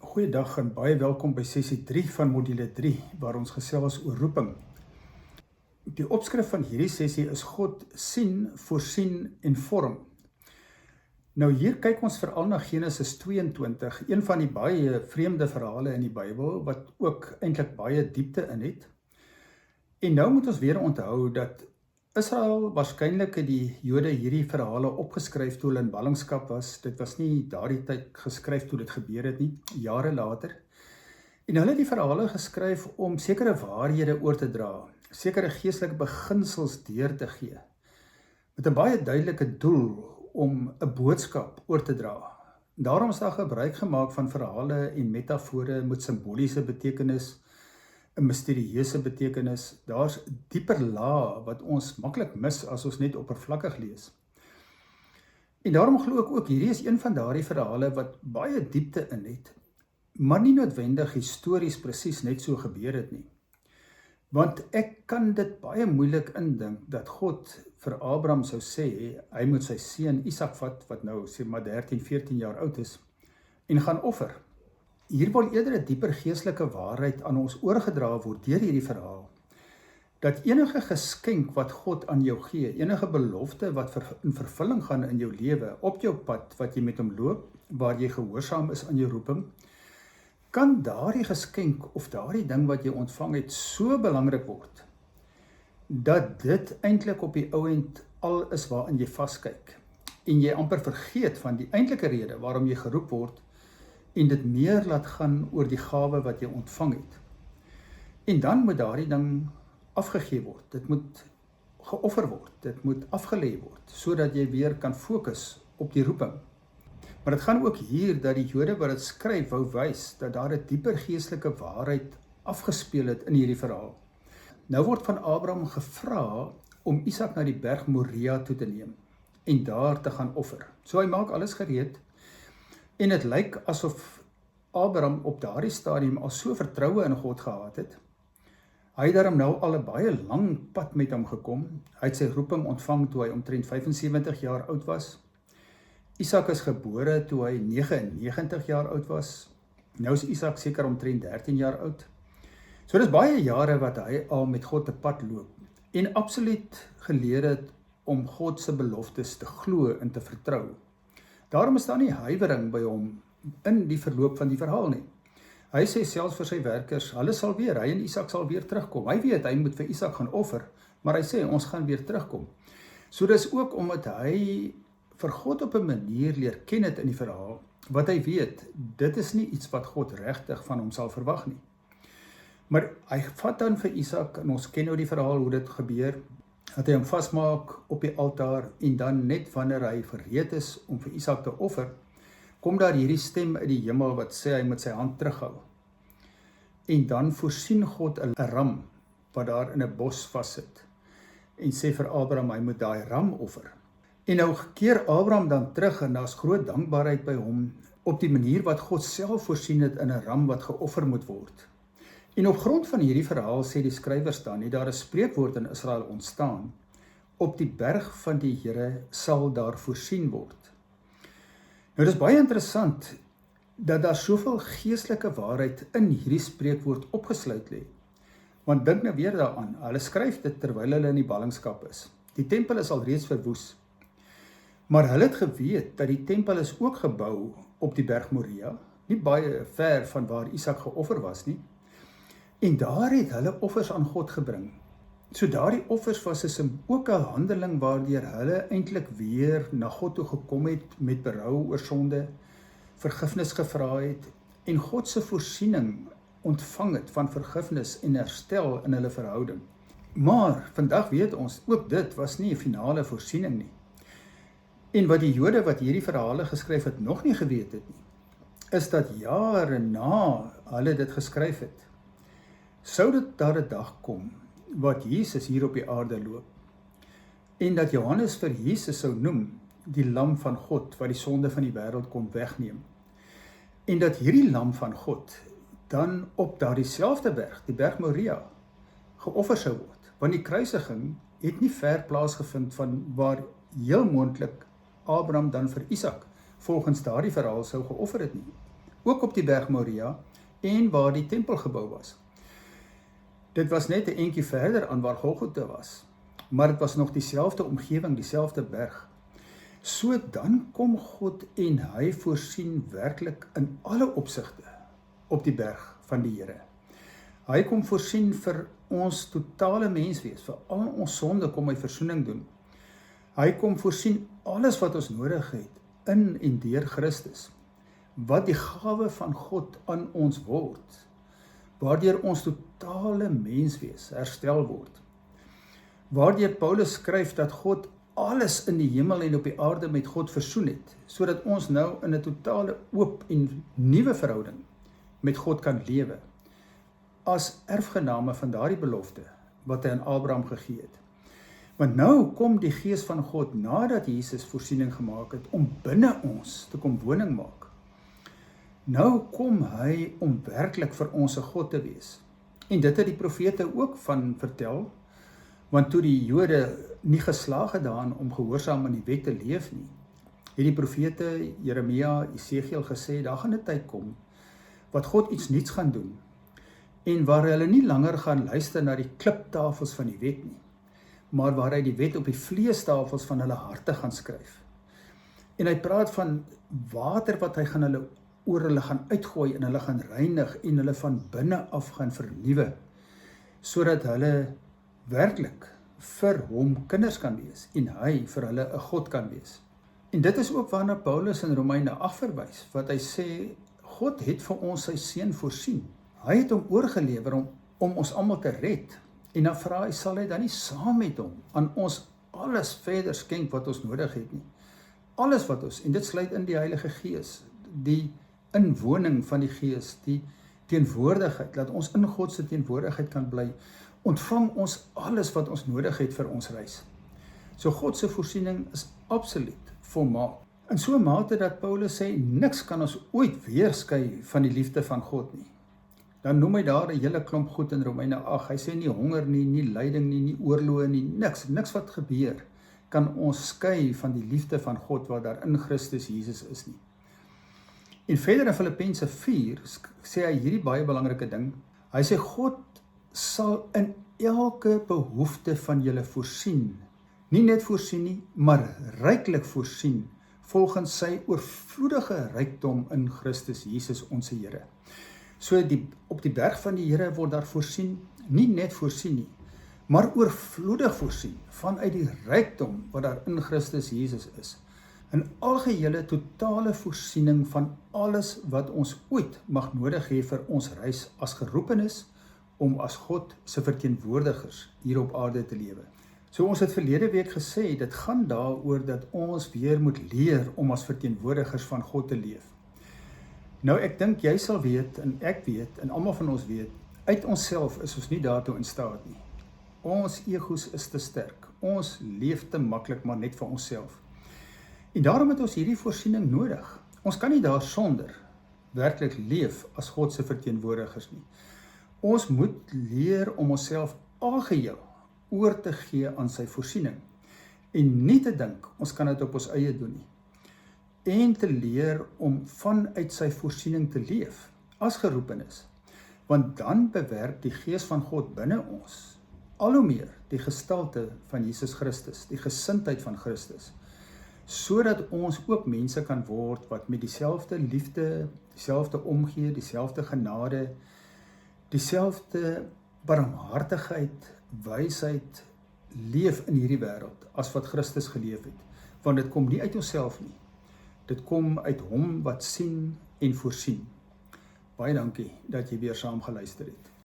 Goeiedag en baie welkom by sessie 3 van module 3, waar ons gesels oor roeping. Die opskrif van hierdie sessie is God sien, voorsien en vorm. Nou hier kyk ons veral na Genesis 22, een van die baie vreemde verhale in die Bybel, wat ook eintlik baie diepte in het. En nou moet ons weer onthou dat Israel waarskynlik het die Jode hierdie verhale opgeskryf toe hulle in ballingskap was. Dit was nie daardie tyd geskryf toe dit gebeur het nie, jare later. En hulle het die verhale geskryf om sekere waarhede oor te dra, sekere geestelike beginsels deur te gee, met 'n baie duidelike doel om 'n boodskap oor te dra. Daarom is daar gebruik gemaak van verhale en metafore met simboliese betekenis, 'n misterieuse betekenis. Daar's dieper lae wat ons maklik mis as ons net oppervlakkig lees. En daarom glo ek ook, hierdie is een van daardie verhale wat baie diepte in het, maar nie noodwendig histories presies net so gebeur het nie. Want ek kan dit baie moeilik indink dat God vir Abraham sou sê, hy moet sy seun Isak vat, wat nou sê maar 13, 14 jaar oud is, en gaan offer. Hier wil eerder 'n dieper geestelike waarheid aan ons oorgedra word deur hierdie verhaal, dat enige geskenk wat God aan jou gee, enige belofte wat in vervulling gaan in jou lewe, op jou pad wat jy met hom loop, waar jy gehoorsaam is aan jou roeping, kan daardie geskenk of daardie ding wat jy ontvang het so belangrik word, dat dit eintlik op die ou end al is waarin jy vaskyk, en jy amper vergeet van die eintlike rede waarom jy geroep word, en dit meer laat gaan oor die gawe wat jy ontvang het. En dan moet daardie ding afgegee word, dit moet geoffer word, dit moet afgelê word, sodat jy weer kan fokus op die roeping. Maar dit gaan ook hier dat die Jode wat dit skryf wou wys, dat daar 'n dieper geestelike waarheid afgespeel het in hierdie verhaal. Nou word van Abraham gevra om Isak na die berg Moria toe te neem, en daar te gaan offer. So hy maak alles gereed, en dit lyk asof Abraham op daardie stadium al so vertroue in God gehad het. Hy het daarom nou al 'n baie lang pad met hom gekom. Hy het sy roeping ontvang toe hy omtrent 75 jaar oud was. Isak is gebore toe hy 99 jaar oud was. Nou is Isak seker omtrent 13 jaar oud. So dis baie jare wat hy al met God te pad loop, en absoluut geleer het om God se beloftes te glo en te vertrou. Daarom is daar nie huiwering by hom in die verloop van die verhaal nie. Hy sê selfs vir sy werkers, hy en Isak sal weer terugkom. Hy weet, hy moet vir Isak gaan offer, maar hy sê, ons gaan weer terugkom. So dis ook omdat hy vir God op 'n manier leer ken het in die verhaal, wat hy weet, dit is nie iets wat God regtig van hom sal verwag nie. Maar hy vat dan vir Isak, en ons ken nou die verhaal hoe dit gebeur, dat hy hom vasmaak op die altaar, en dan net wanneer hy gereed is om vir Isak te offer, kom daar hierdie stem uit die hemel wat sê hy moet sy hand terughou. En dan voorsien God 'n ram wat daar in 'n bos vassit, en sê vir Abraham hy moet daai ram offer. En nou keer Abraham dan terug, en daar's groot dankbaarheid by hom op die manier wat God self voorsien het in 'n ram wat geoffer moet word. En op grond van hierdie verhaal sê die skrywers dan, het daar 'n spreekwoord in Israel ontstaan, op die berg van die Here sal daar voorsien word. Nou dis baie interessant, dat daar soveel geestelike waarheid in hierdie spreekwoord opgesluit lê. Want dink nou weer daaraan, hulle skryf dit terwyl hulle in die ballingskap is. Die tempel is alreeds verwoes, maar hulle het geweet dat die tempel is ook gebou op die berg Moria, nie baie ver van waar Isak geoffer was nie, en daar het hulle offers aan God gebring. So daardie offers was ook 'n handeling waardeur hulle eintlik weer na God toe gekom het met berou oor sonde, vergifnis gevra het, en God se voorsiening ontvang het van vergifnis en herstel in hulle verhouding. Maar vandag weet ons, ook dit was nie 'n finale voorsiening nie. En wat die Jode wat hierdie verhale geskryf het nog nie geweet het nie, is dat jare na hulle dit geskryf het, sou dit daar 'n dag kom wat Jesus hier op die aarde loop, en dat Johannes vir Jesus sou noem die lam van God wat die sonde van die wêreld kon wegneem, en dat hierdie lam van God dan op daardie selfde berg, die berg Moria, geoffer sou word, want die kruisiging het nie ver plaasgevind van waar heel moontlik Abraham dan vir Isak volgens daardie verhaal sou geoffer het nie. ook op die berg Moria en waar die tempel gebou was. Dit was net 'n entjie verder aan waar Golgotha was, maar dit was nog dieselfde omgewing, dieselfde berg. So dan kom God en hy voorsien werklik in alle opsigte op die berg van die Here. Hy kom voorsien vir ons totale menswees, vir al ons sonde kom hy versoening doen. Hy kom voorsien alles wat ons nodig het in en deur Christus, wat die gawe van God aan ons word, waardeur ons totale menswees herstel word. Waardeur Paulus skryf dat God alles in die hemel en op die aarde met God versoen het, sodat ons nou in 'n totale oop en nuwe verhouding met God kan lewe, as erfgename van daardie belofte wat hy aan Abraham gegee het. Want nou kom die Gees van God, nadat Jesus voorsiening gemaak het, om binne ons te kom woning maak. Nou kom hy om werklik vir ons 'n God te wees. En dit het die profete ook van vertel, want toe die Jode nie geslaag het daarin om gehoorsaam aan die wet te leef nie, het die profete Jeremia, Esegiel gesê, daar gaan 'n tyd kom, wat God iets nuuts gaan doen, en waar hulle nie langer gaan luister na die kliptafels van die wet nie, maar waar hy die wet op die vleestafels van hulle harte gaan skryf. En hy praat van water wat hy gaan hulle oor hulle gaan uitgooi en hulle gaan reinig en hulle van binne af gaan vernuwe, sodat hulle werklik vir hom kinders kan wees en hy vir hulle 'n God kan wees. En dit is ook waarna Paulus in Romeine 8 verwys, wat hy sê, God het vir ons sy seun voorsien. Hy het hom oorgelewer om ons almal te red. En dan vra hy, sal hy dan nie saam met hom aan ons alles verder skenk wat ons nodig het nie. Alles wat ons, en dit sluit in die Heilige Gees, die inwoning van die Gees, die teenwoordigheid, dat ons in God se teenwoordigheid kan bly, ontvang ons alles wat ons nodig het vir ons reis. So God se voorsiening is absoluut volmaak. In so 'n mate dat Paulus sê, niks kan ons ooit weerskei van die liefde van God nie. Dan noem hy daar 'n hele klomp goed in Romeine 8. Hy sê nie honger nie, nie lyding nie, nie oorloë nie, niks wat gebeur kan ons skei van die liefde van God wat daar in Christus Jesus is nie. En verder in Filippense 4 sê hy hierdie baie belangrike ding. Hy sê God sal in elke behoefte van julle voorsien. Nie net voorsien nie, maar ryklik voorsien volgens sy oorvloedige rykdom in Christus Jesus ons Here. So op die berg van die Here word daar voorsien, nie net voorsien nie, maar oorvloedig voorsien vanuit die rykdom wat daar in Christus Jesus is. 'n algehele totale voorsiening van alles wat ons ooit mag nodig hê vir ons reis as geroepenis om as God se verteenwoordigers hier op aarde te lewe. So ons het verlede week gesê, dit gaan daaroor dat ons weer moet leer om as verteenwoordigers van God te leef. Nou ek dink jy sal weet, en ek weet, en almal van ons weet, uit onsself is ons nie daartoe in staat nie. Ons egos is te sterk, ons leef te maklik maar net vir onsself. En daarom het ons hierdie voorsiening nodig. Ons kan nie daarsonder werklik leef as God se verteenwoordigers nie. Ons moet leer om onsself algeheel oor te gee aan sy voorsiening en nie te dink ons kan dit op ons eie doen nie. En te leer om vanuit sy voorsiening te leef as geroepenis, want dan bewerk die Gees van God binne ons al hoe meer die gestalte van Jesus Christus, die gesindheid van Christus, sodat ons ook mense kan word wat met dieselfde liefde, dieselfde omgee, dieselfde genade, dieselfde barmhartigheid, wysheid leef in hierdie wêreld as wat Christus geleef het. Want dit kom nie uit onsself nie. Dit kom uit hom wat sien en voorsien. Baie dankie dat jy weer saam geluister het.